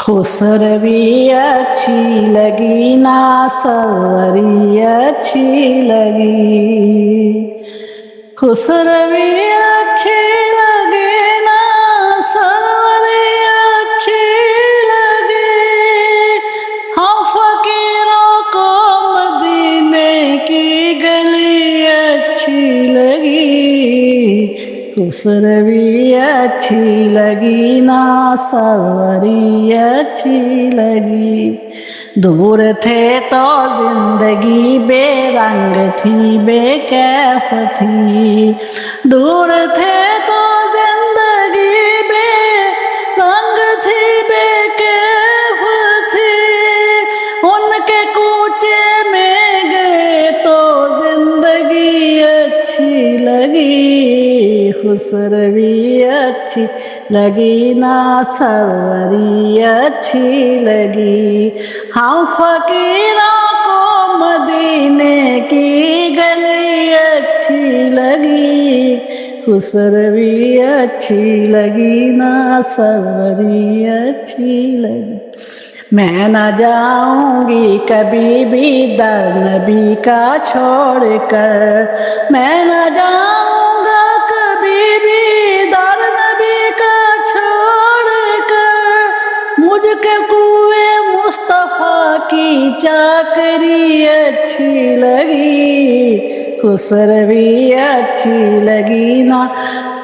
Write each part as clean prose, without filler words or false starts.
खुसरवी अच्छी लगी ना सरवरी अच्छी लगी। खुसरवी अच्छी लगी ना सरवरी अच्छी लगी। हम फकीरों को मदीने की गली अच्छी लगी। खुसरवी अच्छी लगी ना सरवरी अच्छी लगी। दूर थे तो जिंदगी बेरंग थी बेकैफ थी। दूर थे तो जिंदगी बेरंग थी बेकैफ थी। उनके कूचे में गए तो जिंदगी अच्छी लगी। खुसरवी अच्छी लगी ना सरवरी अच्छी लगी। हम फकीरों को मदीने की गली अच्छी लगी। खुसरवी अच्छी लगी ना सरवरी अच्छी लगी। मैं न जाऊंगी कभी भी दर नबी का छोड़ कर। मैं न जाऊंगा कभी भी दर नबी का छोड़ कर। मुझके कुए मुस्तफा की चाकरी अच्छी लगी। खुसरवी अच्छी लगी ना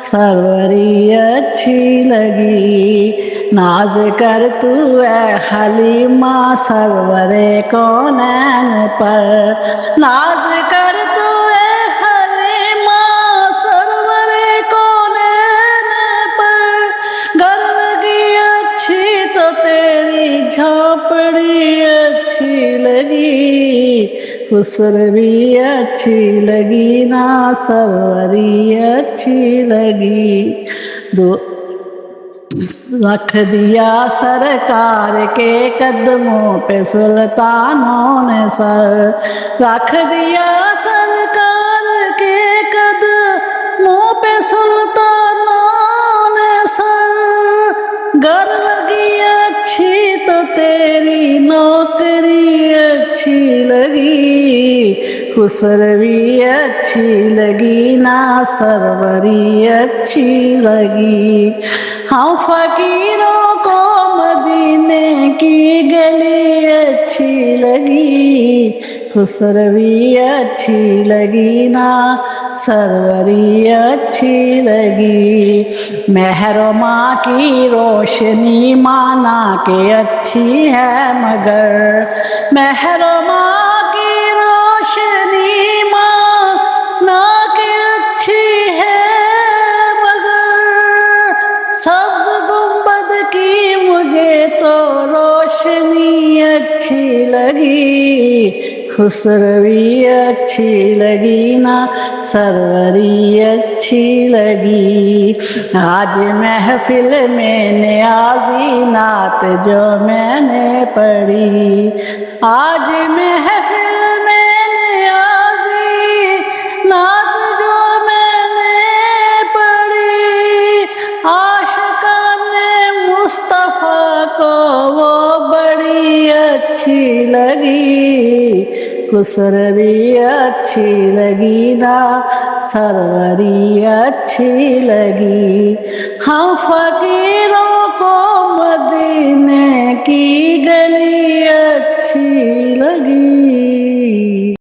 सरवरी अच्छी लगी। नाज कर तू है हलीमा सरवरे कौनैन पर। नाज कर तू है हलीमा सरवरे कौनैन पर। घर लगी अच्छी तो तेरी झोपड़ी अच्छी लगी। खुसरवी अच्छी लगी ना सरवरी अच्छी लगी। रख दिया सरकार के कदमों पे सुल्तानों ने सर। रख दिया सरकार के कदमों पे सुल्तानों ने सर। घर लगी अच्छी तो तेरी नौकरी अच्छी लगी। खुसरवी अच्छी लगी ना सरवरी अच्छी लगी। हम फकीरों को मदीने की गली अच्छी लगी। खुसरवी अच्छी लगी ना सरवरी अच्छी लगी। महरमा की रोशनी माना के अच्छी है मगर। महरमा की रोशनी माना के अच्छी है मगर। सब्ज गुंबद की मुझे तो रोशनी अच्छी लगी। खुसरवी अच्छी लगी ना सरवरी अच्छी लगी। आज महफिल में नियाज़ी नात जो मैंने पढ़ी। आज महफिल में नियाज़ी नात जो मैंने पढ़ी। आशिकाने मुस्तफ़ा को वो बड़ी अच्छी लगी। खुसरवी अच्छी लगी ना सरवरी अच्छी लगी। हम फकीरों को मदीने की गली अच्छी लगी।